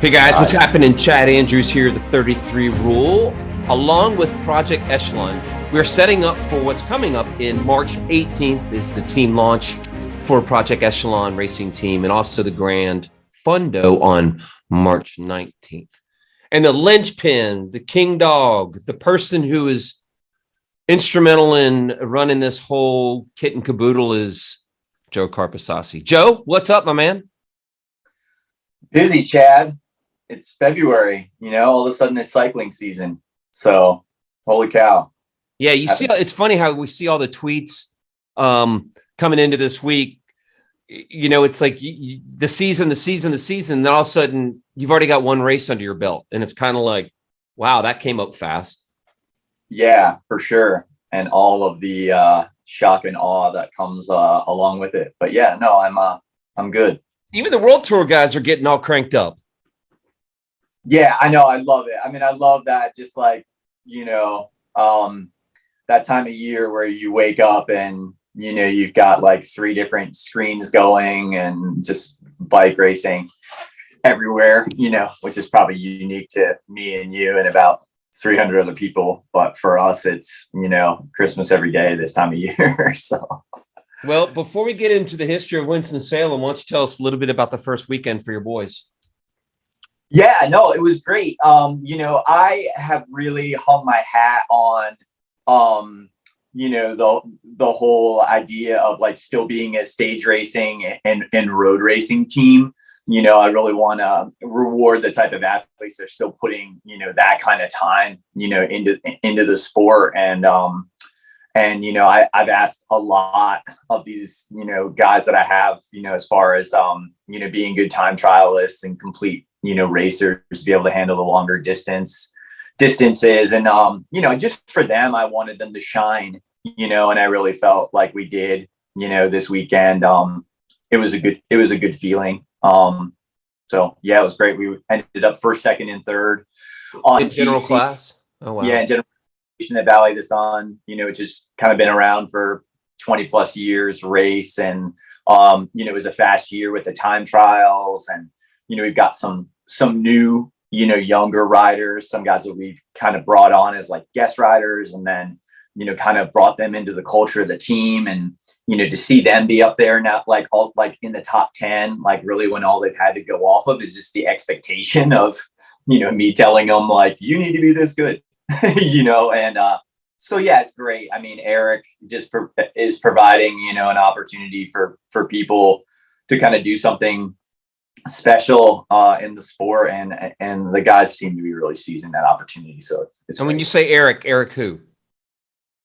Hey guys, what's happening? Chad Andrews here, the 33 Rule, along with Project Echelon. We're setting up for what's coming up in March 18th is the team launch for Project Echelon Racing Team, and also the Grand Fundo on March 19th. And the linchpin, the king dog, the person who is instrumental in running this whole kit and caboodle is Joe Carpisassi. Joe, what's up, my man? Busy, Chad. It's February, all of a sudden it's cycling season. So, holy cow. Yeah, you see, it's funny how we see all the tweets coming into this week. It's like the season, and then all of a sudden you've already got one race under your belt. And it's kind of like, wow, that came up fast. Yeah, for sure. And all of the shock and awe that comes along with it. But yeah, no, I'm good. Even the World Tour guys are getting all cranked up. Yeah, I know. I love it. I mean, I love that. Just like, that time of year where you wake up and, you've got like 3 different screens going and just bike racing everywhere, which is probably unique to me and you and about 300 other people. But for us, it's, Christmas every day this time of year. So. Well, before we get into the history of Winston-Salem, why don't you tell us a little bit about the first weekend for your boys? Yeah, no, it was great. I have really hung my hat on, the whole idea of like still being a stage racing and road racing team. I really want to reward the type of athletes that are still putting, that kind of time, into the sport. And I've asked a lot of these, guys that I have, as far as, being good time trialists and complete, racers to be able to handle the longer distances. And, just for them, I wanted them to shine, and I really felt like we did, this weekend. It was a good feeling. So yeah, it was great. We ended up first, second, and third on general GC class. Oh, wow. Yeah. In general at Valley of the Sun, which has kind of been around for 20 plus years race. And, it was a fast year with the time trials, and, we've got some new, younger riders, some guys that we've kind of brought on as like guest riders, and then, kind of brought them into the culture of the team. And, to see them be up there now, like all like in the top 10, like really when all they've had to go off of is just the expectation of, me telling them like, you need to be this good, and, so yeah, it's great. I mean, Eric just is providing, an opportunity for people to kind of do something special in the sport, and the guys seem to be really seizing that opportunity. So it's and when you say Eric who?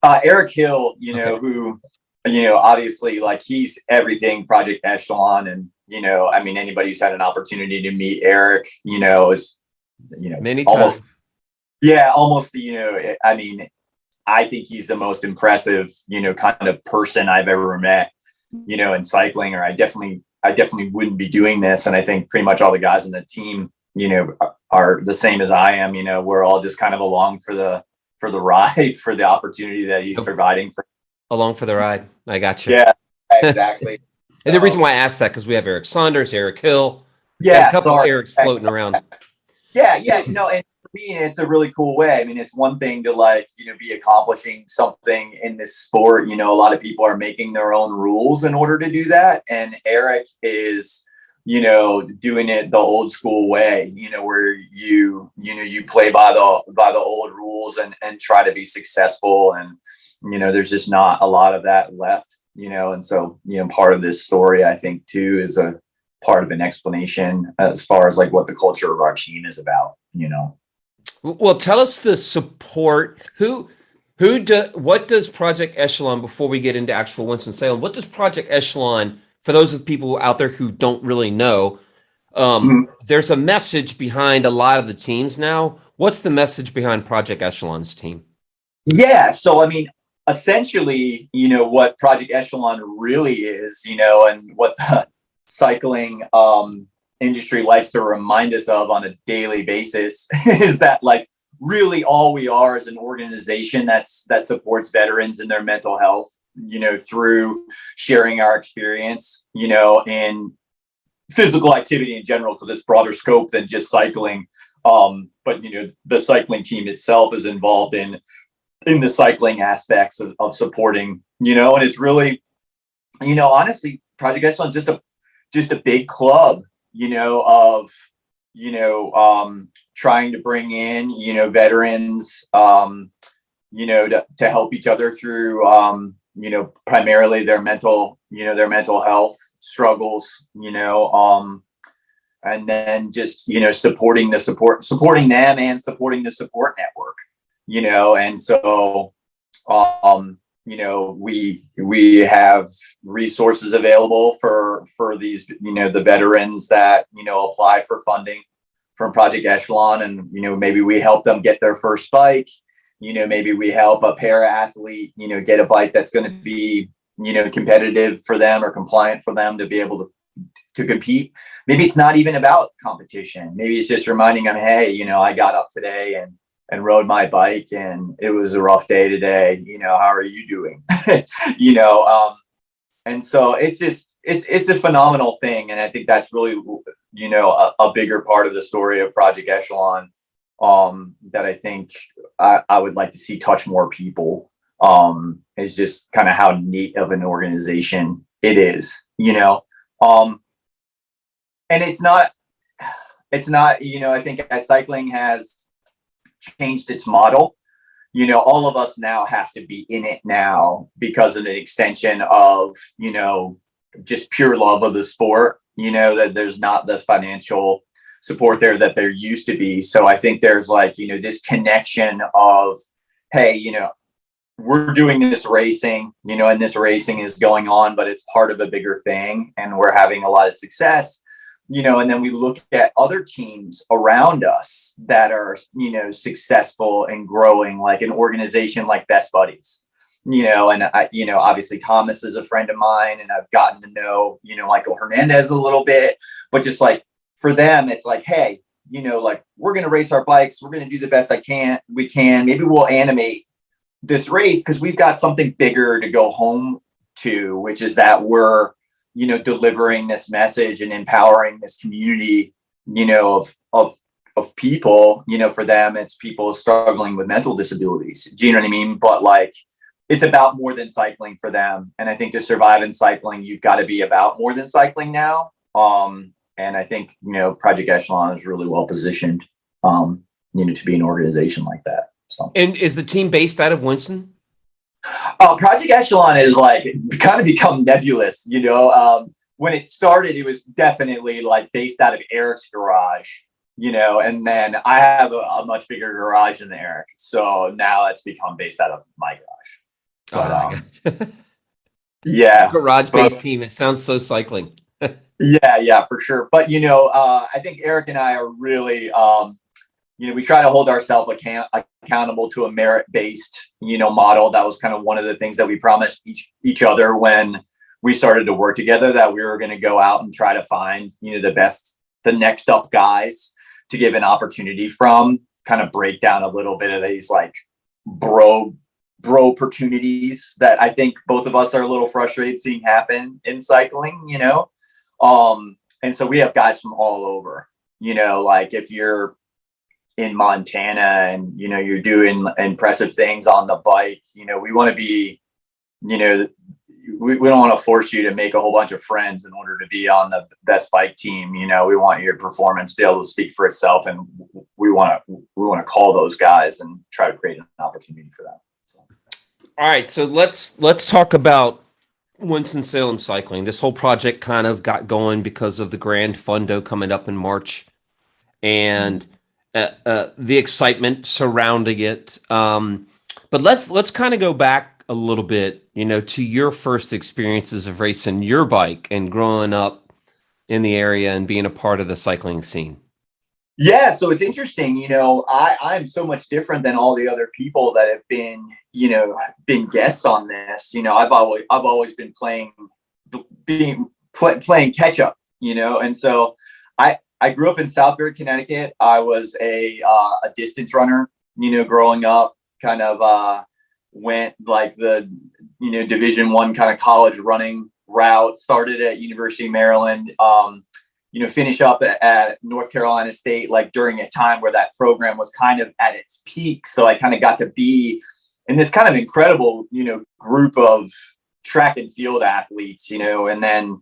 Eric Hill, Okay. who, obviously like he's everything Project Echelon, and anybody who's had an opportunity to meet Eric, is Many almost times. yeah, almost I think he's the most impressive, kind of person I've ever met, in cycling, or I definitely wouldn't be doing this. And I think pretty much all the guys in the team, are the same as I am. We're all just kind of along for the ride, for the opportunity that he's providing for. Along for the ride. I got you. Yeah, exactly. And the reason why I asked that, because we have Eric Saunders, Eric Hill. Yeah, a couple of Erics floating around. Yeah. And for me, it's a really cool way. I mean, it's one thing to like, be accomplishing something in this sport. A lot of people are making their own rules in order to do that. And Eric is, doing it the old school way, where you play by the old rules and try to be successful. And, there's just not a lot of that left, and so, part of this story, I think too, is a part of an explanation as far as like what the culture of our team is about, Well, tell us the support. What does Project Echelon, before we get into actual Winston-Salem, what does Project Echelon, for those of people out there who don't really know, there's a message behind a lot of the teams now. What's the message behind Project Echelon's team? Yeah. So, essentially, what Project Echelon really is, and what the cycling, industry likes to remind us of on a daily basis is that like really all we are is an organization that supports veterans in their mental health, through sharing our experience, in physical activity in general, because it's broader scope than just cycling. But the cycling team itself is involved in the cycling aspects of supporting, and it's really, honestly, Project Echelon is just a big club, of, trying to bring in, veterans, to help each other through, primarily their mental health struggles, and then just, supporting them and supporting the support network, and so, we have resources available for these, the veterans that, apply for funding from Project Echelon, and, maybe we help them get their first bike. Maybe we help a para athlete, get a bike that's going to be, competitive for them or compliant for them to be able to compete. Maybe it's not even about competition. Maybe it's just reminding them, hey, I got up today and rode my bike and it was a rough day today. How are you doing? And so it's a phenomenal thing. And I think that's really, a bigger part of the story of Project Echelon, that I think I would like to see touch more people, is just kind of how neat of an organization it is, and it's not, I think as cycling has changed its model, all of us now have to be in it now because of an extension of, just pure love of the sport, that there's not the financial support there that there used to be. So I think there's like, this connection of, hey, we're doing this racing, and this racing is going on, but it's part of a bigger thing and we're having a lot of success, and then we look at other teams around us that are, successful and growing, like an organization like Best Buddies, and I, obviously Thomas is a friend of mine and I've gotten to know, Michael Hernandez a little bit, but just like for them, it's like, hey, like we're going to race our bikes. We're going to do the best we can. Maybe we'll animate this race because we've got something bigger to go home to, which is that we're, delivering this message and empowering this community, of people, for them, it's people struggling with mental disabilities. Do you know what I mean? But like, it's about more than cycling for them. And I think to survive in cycling, you've got to be about more than cycling now. And I think, Project Echelon is really well positioned, to be an organization like that. So. And is the team based out of Winston? Project Echelon is like kind of become nebulous, when it started, it was definitely like based out of Eric's garage, and then I have a much bigger garage than Eric. So now it's become based out of my garage. But, yeah. Garage-based team. It sounds so cycling. Yeah, for sure. But, I think Eric and I are really, we try to hold ourselves accountable to a merit-based, model. That was kind of one of the things that we promised each other when we started to work together, that we were going to go out and try to find, the next up guys to give an opportunity from, kind of break down a little bit of these like bro opportunities that I think both of us are a little frustrated seeing happen in cycling, and so we have guys from all over, like if you're in Montana and, you're doing impressive things on the bike, we want to be, we don't want to force you to make a whole bunch of friends in order to be on the best bike team. We want your performance to be able to speak for itself. And we want to call those guys and try to create an opportunity for them. So. All right. So let's talk about Winston-Salem cycling. This whole project kind of got going because of the Grand Fundo coming up in March and the excitement surrounding it. But let's kind of go back a little bit, to your first experiences of racing your bike and growing up in the area and being a part of the cycling scene. Yeah, so it's interesting, I'm so much different than all the other people that have been, been guests on this. I've always been playing catch up, and so I grew up in Southbury, Connecticut. I was a distance runner, growing up, kind of went like the, Division I kind of college running route, started at University of Maryland, finish up at North Carolina State, like during a time where that program was kind of at its peak. So I kind of got to be in this kind of incredible, group of track and field athletes, and then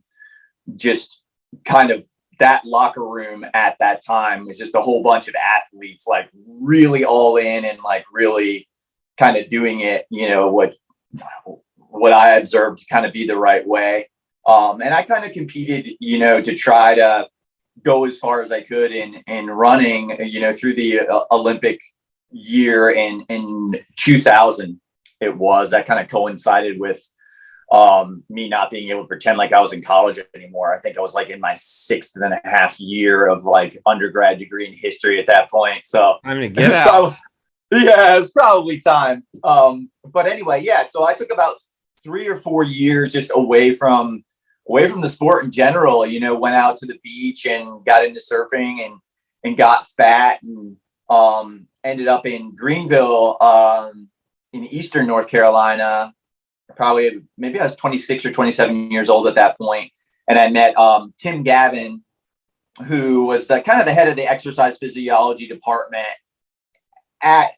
just kind of that locker room at that time was just a whole bunch of athletes, like really all in and like really kind of doing it, what I observed to kind of be the right way. And I kind of competed, to try to go as far as I could in running, through the Olympic year in 2000. It was that kind of coincided with me not being able to pretend like I was in college anymore. I think I was like in my 6.5 year of like undergrad degree in history at that point. So I'm gonna get out. Yeah, it's probably time. But anyway, yeah. So I took about 3 or 4 years just away from the sport in general. Went out to the beach and got into surfing and got fat and ended up in Greenville in Eastern North Carolina. Probably maybe I was 26 or 27 years old at that point, and I met Tim Gavin, who was the kind of the head of the exercise physiology department at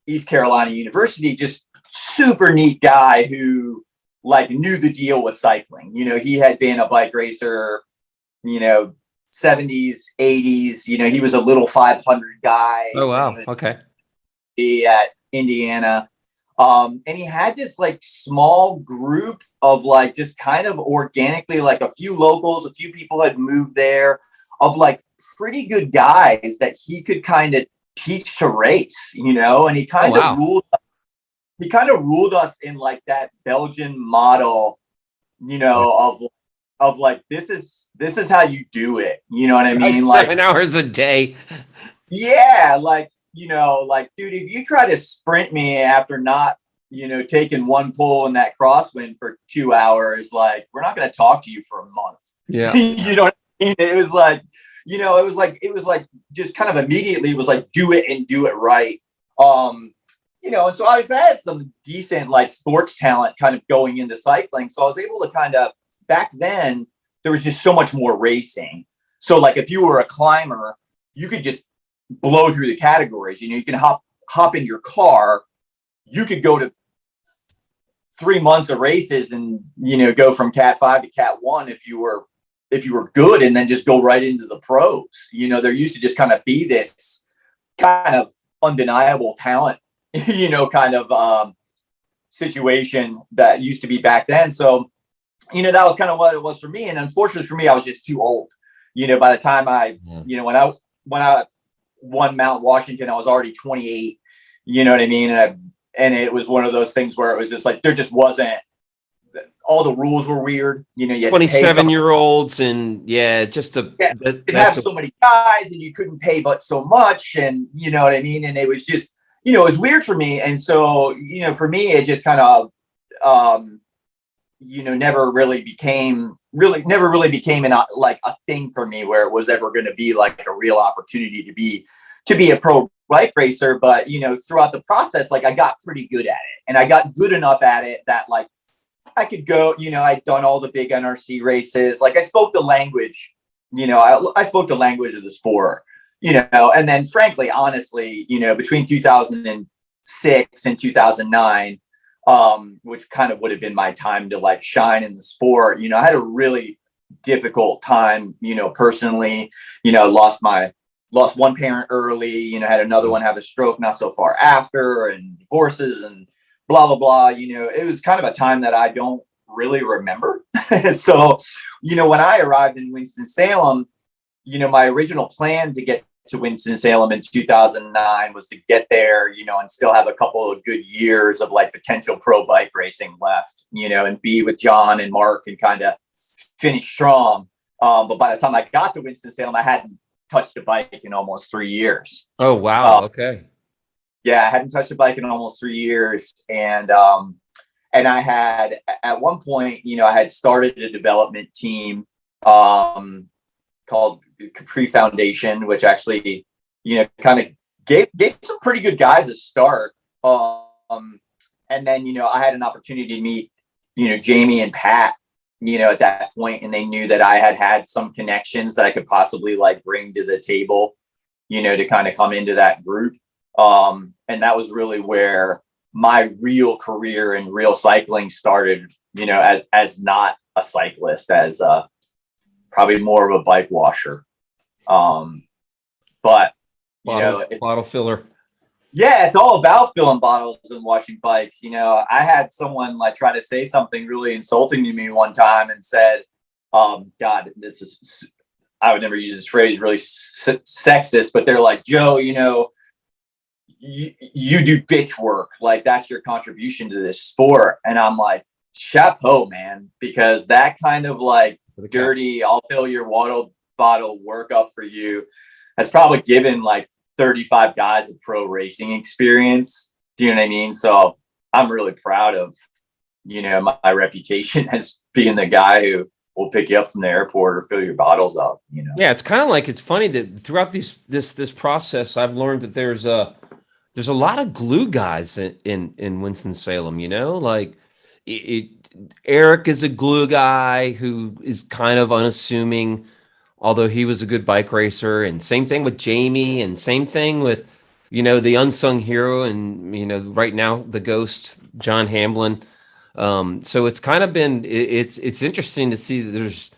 East Carolina University. Just super neat guy who like knew the deal with cycling. He had been a bike racer, 70s, 80s. He was a little 500 guy. Oh wow, okay. At Indiana. And he had this like small group of like just kind of organically, like a few locals, a few people had moved there, of like pretty good guys that he could kind of teach to race, and he kind of ruled us in like that Belgian model, of like, this is how you do it. You know what I mean? Like 7 hours a day. Yeah. Like, dude, if you try to sprint me after not, taking one pull in that crosswind for 2 hours, like, we're not going to talk to you for a month. Yeah. You know what I mean? It was like, it was like just kind of immediately it was like, do it and do it right. And so I had some decent like sports talent kind of going into cycling. So I was able to kind of, back then there was just so much more racing. So like if you were a climber, you could just blow through the categories. You can hop in your car. You could go to 3 months of races and, go from Cat 5 to Cat 1 if you were good, and then just go right into the pros. There used to just kind of be this kind of undeniable talent, kind of situation that used to be back then. So, that was kind of what it was for me. And unfortunately for me, I was just too old. By the time when I won Mount Washington, I was already 28. You know what I mean? And it was one of those things where it was just like, there just wasn't, all the rules were weird. You 27-year-olds and have so many guys and you couldn't pay but so much. And you know what I mean? And it was just, it was weird for me. And so, for me, it just kind of, never really became like a thing for me where it was ever going to be like a real opportunity to be a pro bike racer. But, throughout the process, like I got pretty good at it, and I got good enough at it that like I could go, I'd done all the big NRC races. Like I spoke the language, I spoke the language of the sport, and then frankly, honestly, between 2006 and 2009, which kind of would have been my time to like shine in the sport. I had a really difficult time, personally, lost one parent early, had another one have a stroke not so far after, and divorces and blah, blah, blah. It was kind of a time that I don't really remember. So, when I arrived in Winston-Salem, my original plan to get to Winston-Salem in 2009 was to get there, and still have a couple of good years of like potential pro bike racing left, and be with John and Mark and kind of finish strong. But by the time I got to Winston-Salem, I hadn't touched a bike in almost 3 years. Oh, wow. Okay. Yeah, I hadn't touched a bike in almost 3 years. And I had, at one point, I had started a development team called Capri Foundation, which actually, kind of gave some pretty good guys a start. And then, I had an opportunity to meet, Jamie and Pat, at that point, and they knew that I had some connections that I could possibly like bring to the table, to kind of come into that group. And that was really where my real career in real cycling started, as not a cyclist, as probably more of a bike washer. But bottle filler. Yeah, it's all about filling bottles and washing bikes. I had someone like try to say something really insulting to me one time and said, God, this is, I would never use this phrase, really sexist, but they're like, Joe, you do bitch work. Like, that's your contribution to this sport. And I'm like, chapeau, man, because that kind of like dirty, I'll fill your water bottle work up for you has probably given like 35 guys of pro racing experience. Do you know what I mean? So I'm really proud of, my reputation as being the guy who will pick you up from the airport or fill your bottles up, Yeah, it's kind of like, it's funny that throughout this process, I've learned that there's a lot of glue guys in Winston-Salem, like Eric is a glue guy who is kind of unassuming, although he was a good bike racer, and same thing with Jamie, and same thing with, the unsung hero, and, right now the ghost, John Hamblin. So it's kind of been, it's interesting to see that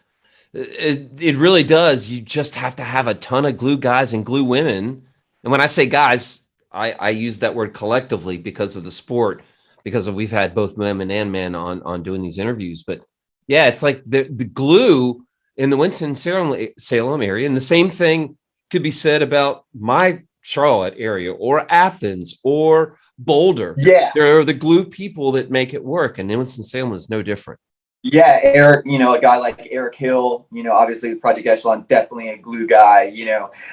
it really does. You just have to have a ton of glue guys and glue women. And when I say guys, I use that word collectively because of the sport, because we've had both women and men on doing these interviews. But yeah, it's like the glue in the Winston-Salem area. And the same thing could be said about my Charlotte area or Athens or Boulder. Yeah. There are the glue people that make it work. And Winston-Salem is no different. Yeah, Eric, a guy like Eric Hill, obviously with Project Echelon, definitely a glue guy,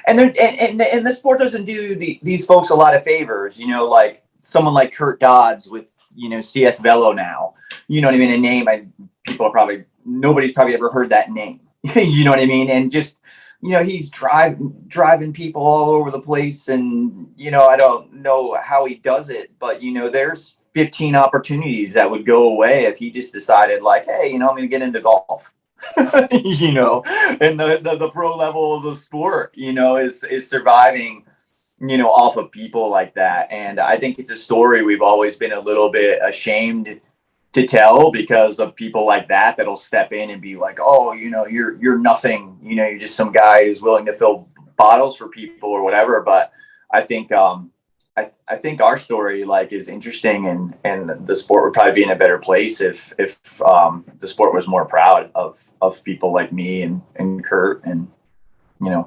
and the sport doesn't do these folks a lot of favors, like someone like Kurt Dodds with, CS Velo now, you know what I mean? A name nobody's probably ever heard that name, you know what I mean? And just, he's driving people all over the place, and, I don't know how he does it, but, there's 15 opportunities that would go away if he just decided like, hey, I'm going to get into golf, and the pro level of the sport, is surviving, off of people like that. And I think it's a story we've always been a little bit ashamed to tell because of people like that'll step in and be like, oh, you're nothing, you're just some guy who's willing to fill bottles for people or whatever. But I think, I think our story like is interesting, and the sport would probably be in a better place if the sport was more proud of people like me and Kurt and, the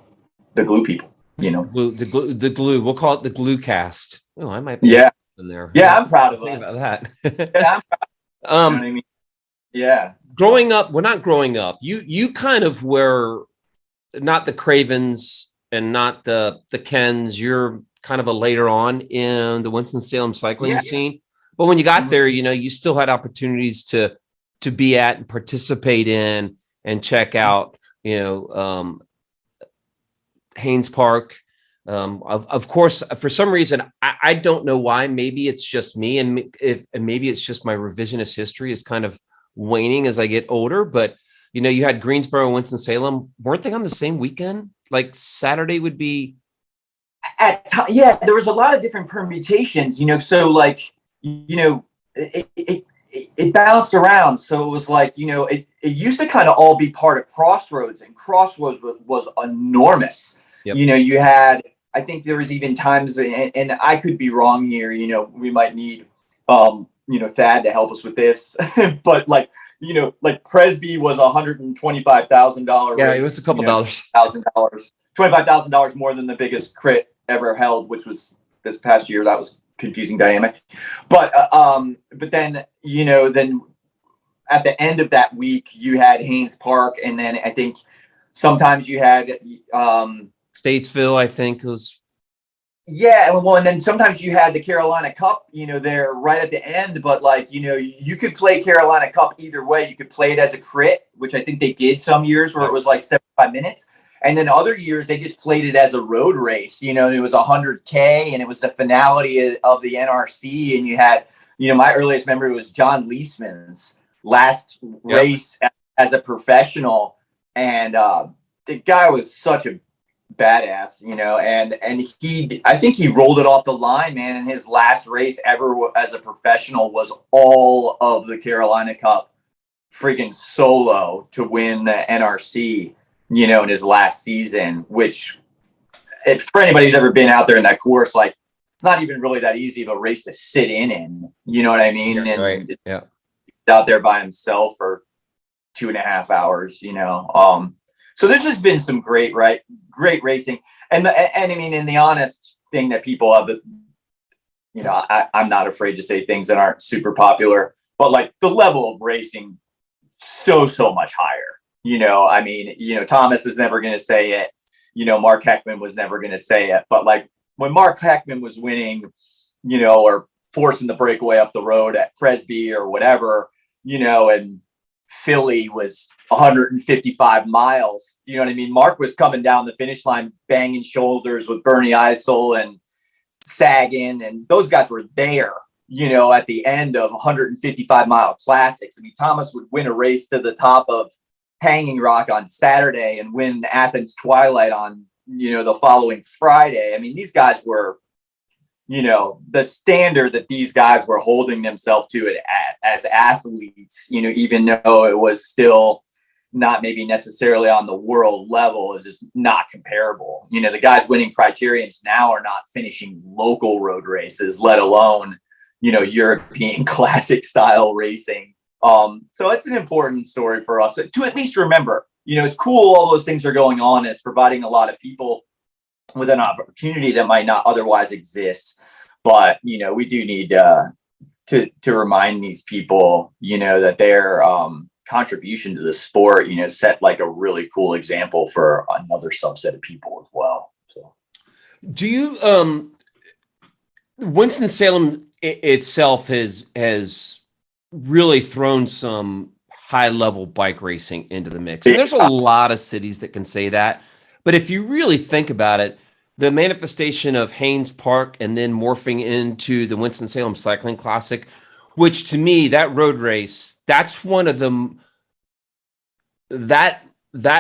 glue people, the glue, we'll call it the glue cast. Oh, I might be in there. Yeah. I'm proud of us. About that. Yeah, you know what I mean? Yeah. Growing up, not growing up. You kind of were not the Cravens and not the Kens. You're kind of a later on in the Winston-Salem cycling scene. But when you got there, you still had opportunities to be at and participate in and check out, Haynes Park. Of course, for some reason, I don't know why. Maybe it's just me, and maybe it's just my revisionist history is kind of waning as I get older. But you had Greensboro, Winston-Salem. Weren't they on the same weekend? Like Saturday would be. There was a lot of different permutations. So like, it bounced around. So it was like, it used to kind of all be part of Crossroads, and Crossroads was enormous. Yep. You had, I think there was even times, and I could be wrong here, we might need, Thad to help us with this, but like, like Presby was $125,000. Yeah, it was a couple dollars. $25,000 more than the biggest crit ever held, which was this past year. That was confusing dynamic. But then, then at the end of that week, you had Haynes Park, and then I think sometimes you had Statesville, I think was. Yeah, well, and then sometimes you had the Carolina Cup, there right at the end. But like, you could play Carolina Cup either way. You could play it as a crit, which I think they did some years where it was like 75 minutes. And then other years they just played it as a road race. It was 100K, and it was the finality of the NRC. And you had, my earliest memory was John Leesman's last race at as a professional. And the guy was such a badass, you know, and I think he rolled it off the line, man. And his last race ever as a professional was all of the Carolina Cup freaking solo to win the NRC, you know, in his last season, which if for anybody who's ever been out there in that course, like it's not even really that easy of a race to sit in, you know what I mean? Yeah, and right. Yeah. Out there by himself for 2.5 hours, you know. So there's just been some great racing. And I mean, in the honest thing that people have, you know, I'm not afraid to say things that aren't super popular, but like the level of racing, so much higher, you know. I mean, you know, Thomas is never going to say it, you know, Mark Heckman was never going to say it, but like when Mark Heckman was winning, you know, or forcing the breakaway up the road at Presby or whatever, you know, and Philly was 155 miles. You know what I mean? Mark was coming down the finish line, banging shoulders with Bernie Eisel and Sagan. And those guys were there, you know, at the end of 155-mile classics. I mean, Thomas would win a race to the top of Hanging Rock on Saturday and win Athens Twilight on, you know, the following Friday. I mean, these guys were, you know, the standard that these guys were holding themselves to as athletes, you know, even though it was still not maybe necessarily on the world level, is just not comparable. You know, the guys winning criterions now are not finishing local road races, let alone, you know, European classic style racing. So it's an important story for us to at least remember. You know, it's cool all those things are going on. It's providing a lot of people with an opportunity that might not otherwise exist. But, you know, we do need to remind these people, you know, that their contribution to the sport, you know, set like a really cool example for another subset of people as well. So do you Winston-Salem itself has really thrown some high level bike racing into the mix. And there's a lot of cities that can say that. But if you really think about it, the manifestation of Haynes Park and then morphing into the Winston-Salem Cycling Classic, which to me, that road race, that's one of them, that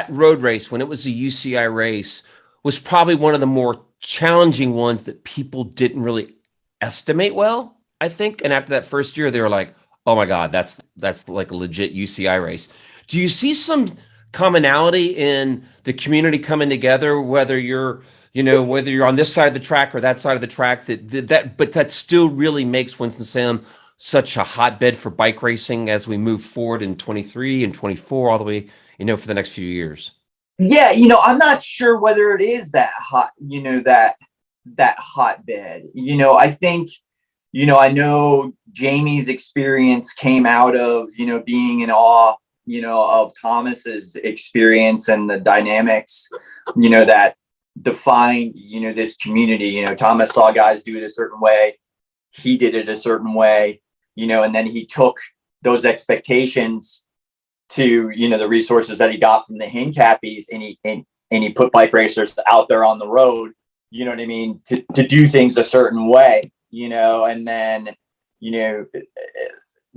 road race, when it was a UCI race, was probably one of the more challenging ones that people didn't really estimate well, I think. And after that first year, they were like, oh my God, that's like a legit UCI race. Do you see some commonality in the community coming together, whether you're on this side of the track or that side of the track, but that still really makes Winston-Salem such a hotbed for bike racing as we move forward in 23 and 24 all the way, you know, for the next few years? Yeah, you know, I'm not sure whether it is that hot, you know, that hotbed. You know, I think, you know, I know Jamie's experience came out of, you know, being in awe, you know, of Thomas's experience and the dynamics, you know, that defined, you know, this community. You know, Thomas saw guys do it a certain way. He did it a certain way, you know, and then he took those expectations to, you know, the resources that he got from the Hincappies, and he put bike racers out there on the road, you know what I mean, to do things a certain way, you know. And then, you know,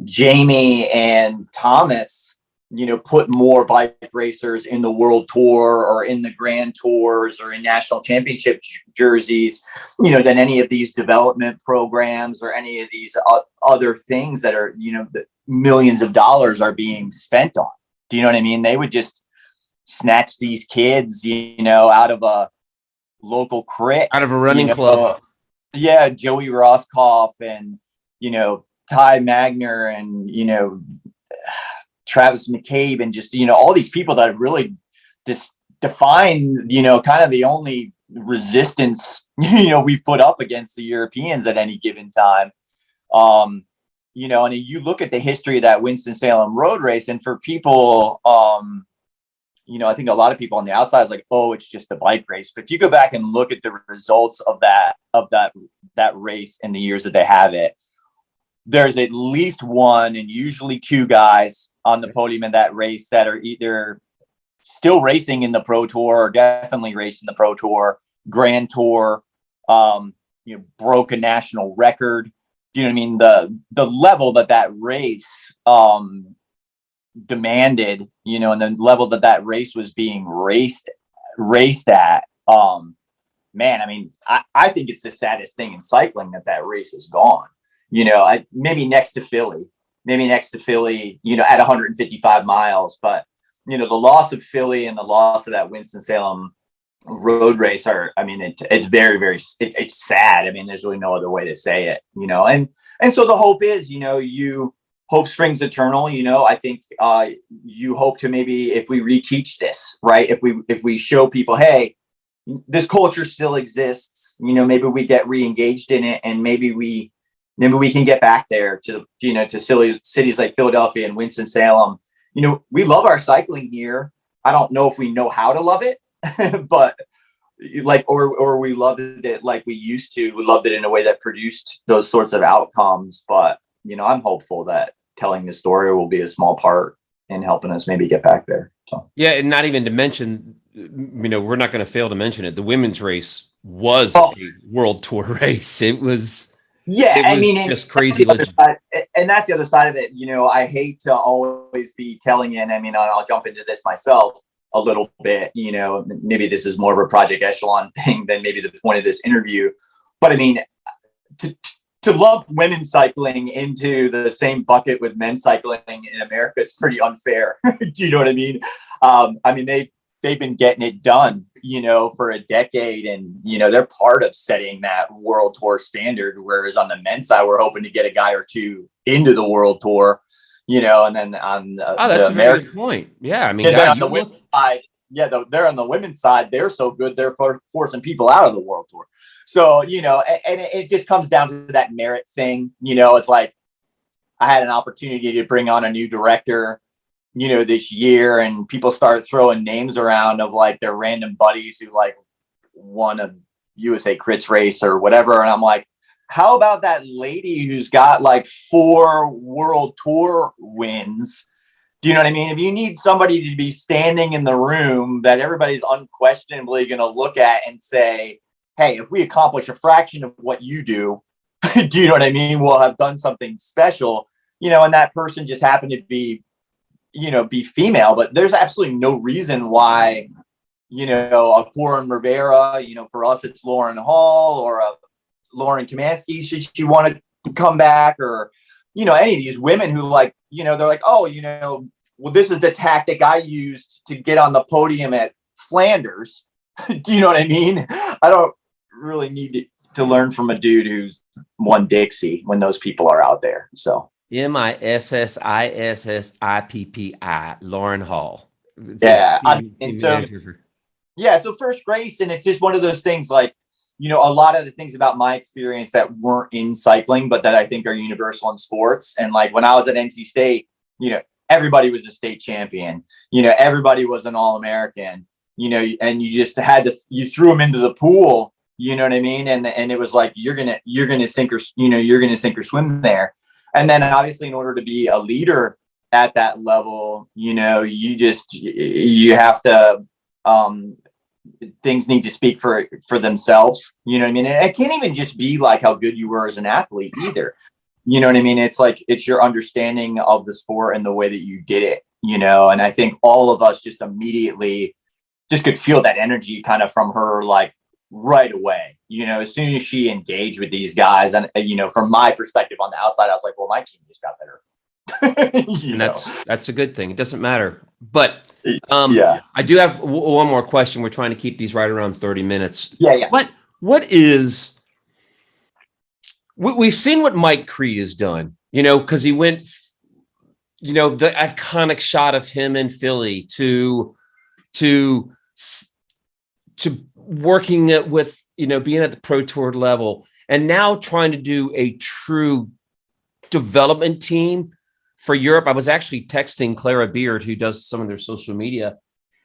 Jamie and Thomas, you know, put more bike racers in the world tour or in the grand tours or in national championship jerseys, you know, than any of these development programs or any of these other things that are, you know, the millions of dollars are being spent on. Do you know what I mean? They would just snatch these kids, you know, out of a local crit, Out of a running club. Yeah. Joey Roscoff and, you know, Ty Magner and, you know, Travis McCabe and just, you know, all these people that have really defined, you know, kind of the only resistance, you know, we put up against the Europeans at any given time. You know, and you look at the history of that Winston-Salem road race, and for people, you know, I think a lot of people on the outside is like, oh, it's just a bike race. But if you go back and look at the results of that race in the years that they have it, there's at least one and usually two guys on the podium in that race that are either still racing in the Pro Tour or definitely racing the Pro Tour, Grand Tour, you know, broke a national record. You know what I mean? The level that race demanded, and the level that race was being raced at, man, I mean, I think it's the saddest thing in cycling that race is gone. Maybe next to Philly, at 155 miles. But, the loss of Philly and the loss of that Winston-Salem road race it's very, very, it's sad. I mean, there's really no other way to say it, and so the hope is, hope springs eternal. I think you hope to, maybe if we reteach this, right? If we show people, hey, this culture still exists, maybe we get re-engaged in it, and maybe we can get back there to cities like Philadelphia and Winston-Salem. We love our cycling here. I don't know if we know how to love it, but or we loved it like we used to. We loved it in a way that produced those sorts of outcomes. But, I'm hopeful that telling the story will be a small part in helping us maybe get back there. So, yeah. And not even to mention, we're not going to fail to mention it. The women's race was a world tour race. It was, just crazy. And that's the other side of it. I hate to always be telling you, and I'll jump into this myself a little bit, maybe this is more of a Project Echelon thing than maybe the point of this interview. But to lump women's cycling into the same bucket with men's cycling in America is pretty unfair. Do you know what I mean? They've been getting it done, for a decade, and, they're part of setting that world tour standard. Whereas on the men's side, we're hoping to get a guy or two into the world tour, and then on that's a very good point. Yeah. On the women's side, they're on the women's side. They're so good. They're forcing people out of the world tour. So, and it just comes down to that merit thing. It's like, I had an opportunity to bring on a new director, this year, and people started throwing names around of like their random buddies who like won a USA Crits race or whatever. And I'm like, how about that lady who's got like 4 world tour wins? Do you know what I mean? If you need somebody to be standing in the room that everybody's unquestionably going to look at and say, hey, if we accomplish a fraction of what you do, do you know what I mean? We'll have done something special, and that person just happened to be female. But there's absolutely no reason why, a Corin Rivera, for us, it's Lauren Hall, or a Lauren Kamansky, should she want to come back, or, any of these women who like, they're like, oh, well, this is the tactic I used to get on the podium at Flanders. Do you know what I mean? I don't really need to learn from a dude who's won Dixie when those people are out there. So MISSISSIPPI, Lauren Hall. So first race, and it's just one of those things like, a lot of the things about my experience that weren't in cycling, but that I think are universal in sports. And like when I was at NC State, everybody was a state champion, everybody was an All-American, and you just you threw them into the pool, you know what I mean? And it was like, you're going to sink or swim there. And then obviously in order to be a leader at that level, you have to, things need to speak for themselves. You know what I mean? And it can't even just be like how good you were as an athlete either. You know what I mean? It's like, it's your understanding of the sport and the way that you did it, and I think all of us just immediately just could feel that energy kind of from her, like right away, as soon as she engaged with these guys. And, from my perspective on the outside, I was like, well, my team just got better. And that's a good thing. It doesn't matter. But I do have one more question. We're trying to keep these right around 30 minutes. Yeah. What is, we've seen what Mike Creed has done, because he went, the iconic shot of him in Philly to working it with, being at the pro tour level, and now trying to do a true development team for Europe. I was actually texting Clara Beard, who does some of their social media,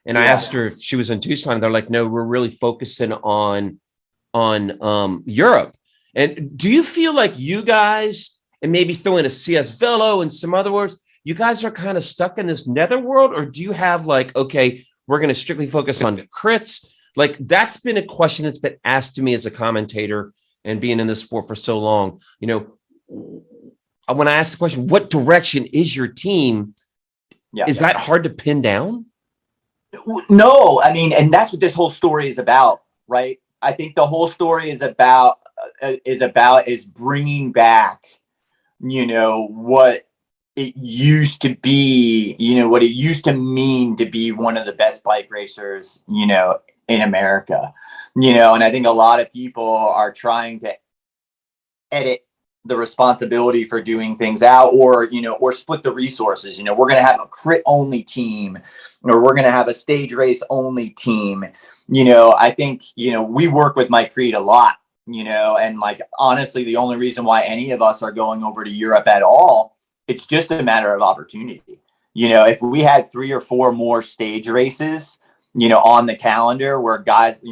and I asked her if she was in Tucson. They're like, no, we're really focusing on Europe. And do you feel like you guys, and maybe throw in a CS Velo and some other words, you guys are kind of stuck in this netherworld? Or do you have like, okay, we're going to strictly focus on the crits? Like, that's been a question that's been asked to me as a commentator and being in this sport for so long. When I ask the question, what direction is your team? Yeah. Is that hard to pin down? No, I mean, and that's what this whole story is about, right? I think the whole story is bringing back, what it used to be, what it used to mean to be one of the best bike racers, in America, and I think a lot of people are trying to edit the responsibility for doing things out, or split the resources. We're going to have a crit only team, or we're going to have a stage race only team. I think, we work with Mike Creed a lot, and like, honestly, the only reason why any of us are going over to Europe at all, it's just a matter of opportunity. If we had 3 or 4 more stage races, on the calendar where guys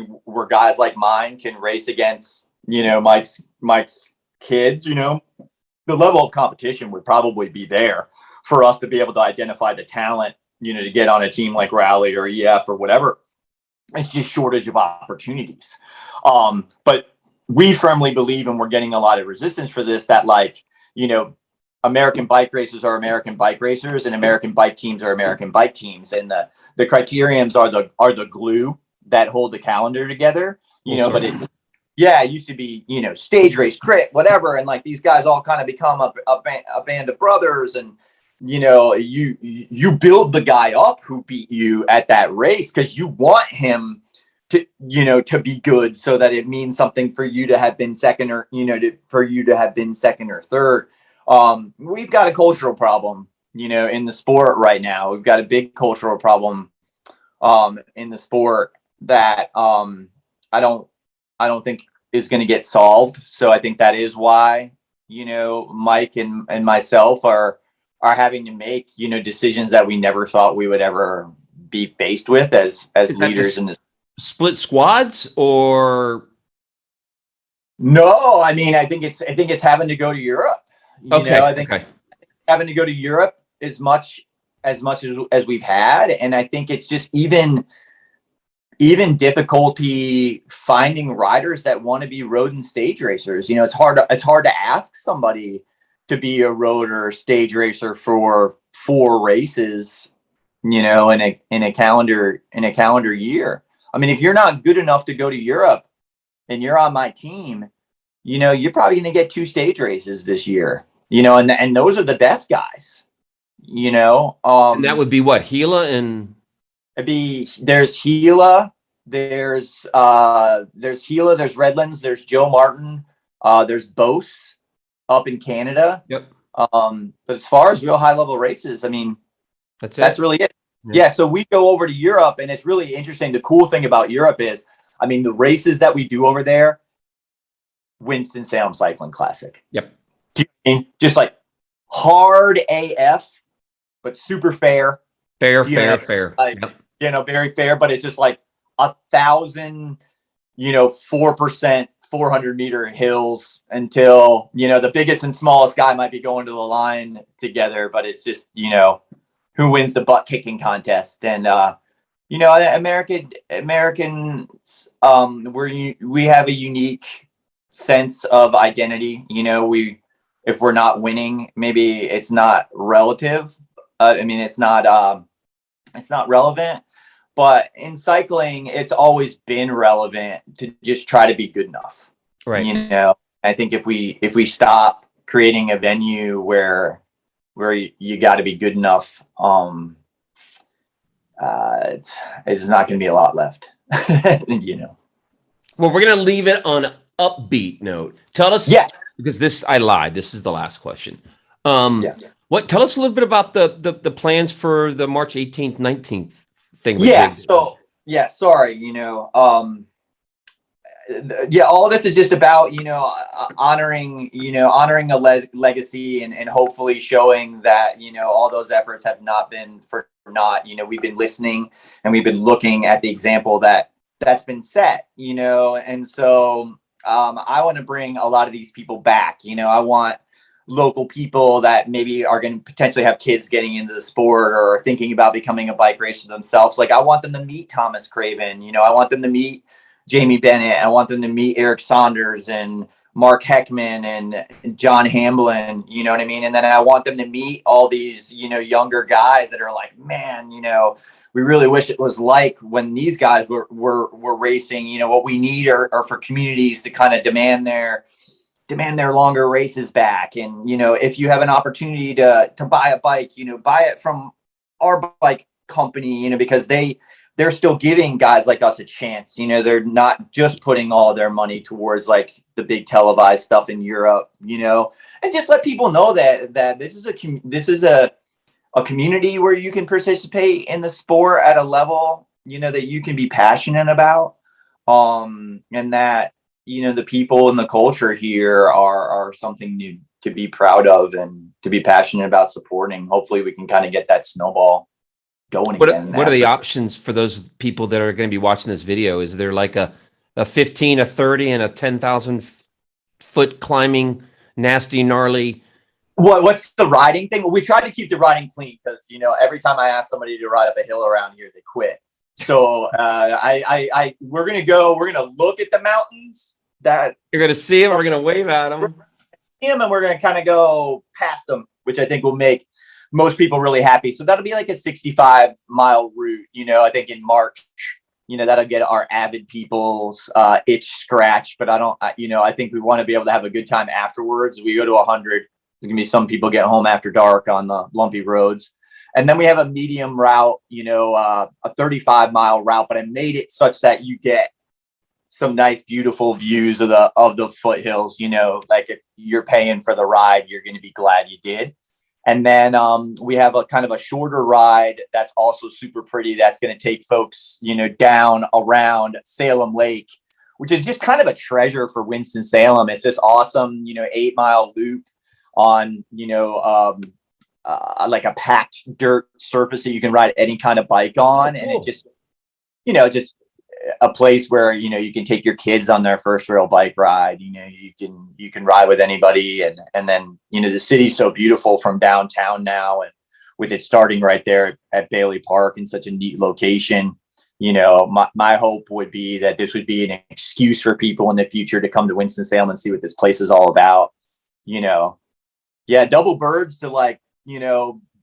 like mine can race against, Mike's kids, the level of competition would probably be there for us to be able to identify the talent, to get on a team like Rally or EF or whatever. It's just shortage of opportunities. But we firmly believe, and we're getting a lot of resistance for this, that American bike racers are American bike racers, and American bike teams are American bike teams. And the criteriums are the glue that hold the calendar together, but it used to be, stage race, crit, whatever. And like, these guys all kind of become a band of brothers, and, you build the guy up who beat you at that race, because you want him to, to be good, so that it means something for you to have been second, or, for you to have been second or third. We've got a cultural problem, in the sport right now. We've got a big cultural problem, in the sport that, I don't think is going to get solved. So I think that is why, Mike and myself are having to make, decisions that we never thought we would ever be faced with as leaders in this. Split squads, or? No, I mean, I think it's having to go to Europe. I think having to go to Europe as much as we've had. And I think it's just even difficulty finding riders that want to be road and stage racers. It's hard to ask somebody to be a road or stage racer for 4 races, in a calendar year. I mean, if you're not good enough to go to Europe and you're on my team, you're probably going to get 2 stage races this year, and those are the best guys, and that would be what, Gila and. There's Gila, there's Redlands, there's Joe Martin, there's Bose up in Canada. Yep. But as far as real high level races, I mean, that's really it. Yeah. So we go over to Europe, and it's really interesting. The cool thing about Europe is, I mean, the races that we do over there, Winston-Salem Cycling Classic. Yep. Just like hard AF, but super fair. Fair. Like, yep. Very fair, but it's just like 1,000, 4%, 400 meter hills until, the biggest and smallest guy might be going to the line together, but it's just, who wins the butt kicking contest. And, Americans, we have a unique sense of identity. If we're not winning, maybe it's not relative. It's not relevant, but in cycling, it's always been relevant to just try to be good enough. Right. I think if we stop creating a venue where you got to be good enough, it's not going to be a lot left. Well, we're going to leave it on an upbeat note. Tell us, because I lied. This is the last question. Tell us a little bit about the plans for the March 18th, 19th thing. All this is just about, honoring a legacy and hopefully showing that, all those efforts have not been for naught. We've been listening and we've been looking at the example that's been set, and so I want to bring a lot of these people back. I want local people that maybe are going to potentially have kids getting into the sport or thinking about becoming a bike racer themselves. Like, I want them to meet Thomas Craven, I want them to meet Jamie Bennett. I want them to meet Eric Saunders and Mark Heckman and John Hamblin, you know what I mean? And then I want them to meet all these, younger guys that are like, man, we really wish it was like when these guys were racing. What we need are for communities to kind of demand their longer races back. And, if you have an opportunity to buy a bike, buy it from our bike company, because they're still giving guys like us a chance. They're not just putting all their money towards like the big televised stuff in Europe, and just let people know that this is a community where you can participate in the sport at a level, that you can be passionate about. And that, the people and the culture here are something new to be proud of and to be passionate about supporting. Hopefully we can kind of get that snowball going again. What are the options for those people that are going to be watching this video? Is there like a 15, a 30, and a 10,000 foot climbing, nasty, gnarly? What's the riding thing? Well, we try to keep the riding clean because, every time I ask somebody to ride up a hill around here, they quit. So we're going to look at the mountains that you're going to see them. We're going to wave at them. And we're going to kind of go past them, which I think will make most people really happy. So that'll be like a 65-mile route, I think in March, that'll get our avid people's itch scratched. But I think we want to be able to have a good time afterwards. We go to 100. There's going to be some people get home after dark on the lumpy roads. And then we have a medium route, a 35-mile route, but I made it such that you get some nice, beautiful views of the foothills. Like if you're paying for the ride, you're going to be glad you did. And then we have a kind of a shorter ride that's also super pretty. That's going to take folks, down around Salem Lake, which is just kind of a treasure for Winston-Salem. It's this awesome, 8-mile loop on, like a packed dirt surface that you can ride any kind of bike on. And it just, just a place where, you can take your kids on their first real bike ride. You can ride with anybody. And then, the city's so beautiful from downtown now. And with it starting right there at Bailey Park in such a neat location, my hope would be that this would be an excuse for people in the future to come to Winston-Salem and see what this place is all about. Double birds to like,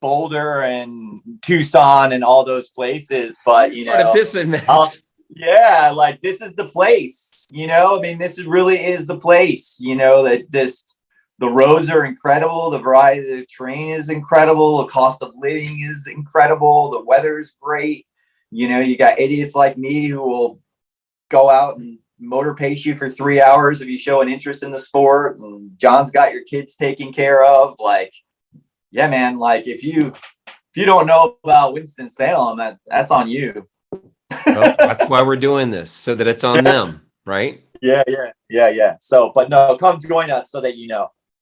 Boulder and Tucson and all those places. But, yeah, like this is the place, this really is the place, that just the roads are incredible. The variety of the terrain is incredible. The cost of living is incredible. The weather's great. You got idiots like me who will go out and motor pace you for 3 hours if you show an interest in the sport. And John's got your kids taken care of. Like, yeah, man, like if you don't know about Winston-Salem, that's on you. Well, that's why we're doing this, so that it's on them, right? Yeah. So, but no, come join us so that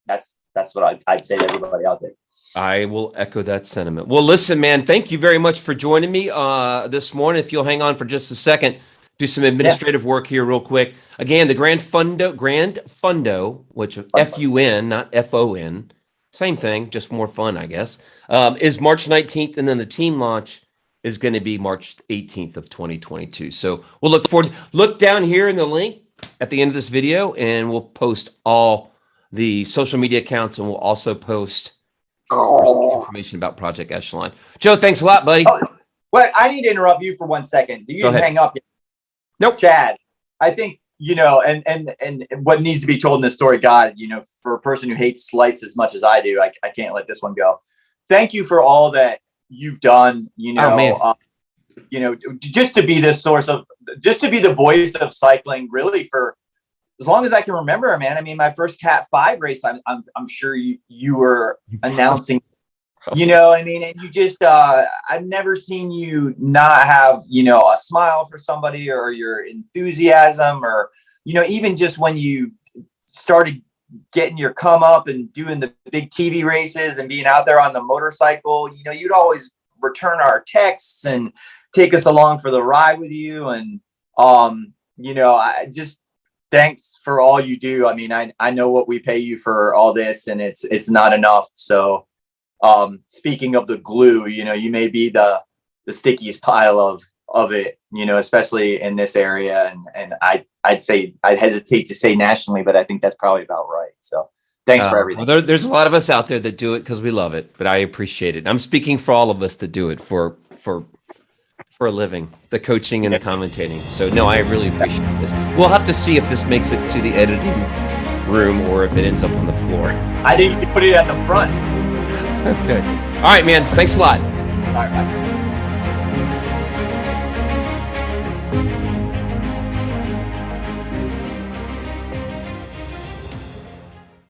that's what I'd say to everybody out there. I will echo that sentiment. Well, listen, man, thank you very much for joining me this morning. If you'll hang on for just a second, do some administrative work here real quick. Again, the Grand Fundo, which F-U-N, not F-O-N, same thing, just more fun, I guess, is March 19th, and then the team launch is going to be March 18th of 2022. So we'll look forward. Look down here in the link at the end of this video, and we'll post all the social media accounts, and we'll also post information about Project Echelon. Joe, thanks a lot, buddy. Well, I need to interrupt you for 1 second. You didn't hang up yet. Nope. Chad, I think, and what needs to be told in this story, God, for a person who hates slights as much as I do, I can't let this one go. Thank you for all that you've done, just to be this source of, just to be the voice of cycling, really, for as long as I can remember, man. I mean, my first Cat 5 race, I'm sure you were announcing, and you just, I've never seen you not have, a smile for somebody, or your enthusiasm, or, even just when you started getting your come up and doing the big TV races and being out there on the motorcycle, you'd always return our texts and take us along for the ride with you. And, I just, thanks for all you do. I mean, I know what we pay you for all this, and it's not enough. So, speaking of the glue, you may be the stickiest pile of it, you know, especially in this area. And I'd hesitate to say nationally, but I think that's probably about right. So thanks for everything. Well, there's a lot of us out there that do it because we love it, but I appreciate it. I'm speaking for all of us that do it for a living, the coaching and the commentating. So no, I really appreciate this. We'll have to see if this makes it to the editing room or if it ends up on the floor. I think you can put it at the front. Okay. All right, man. Thanks a lot. All right, bye.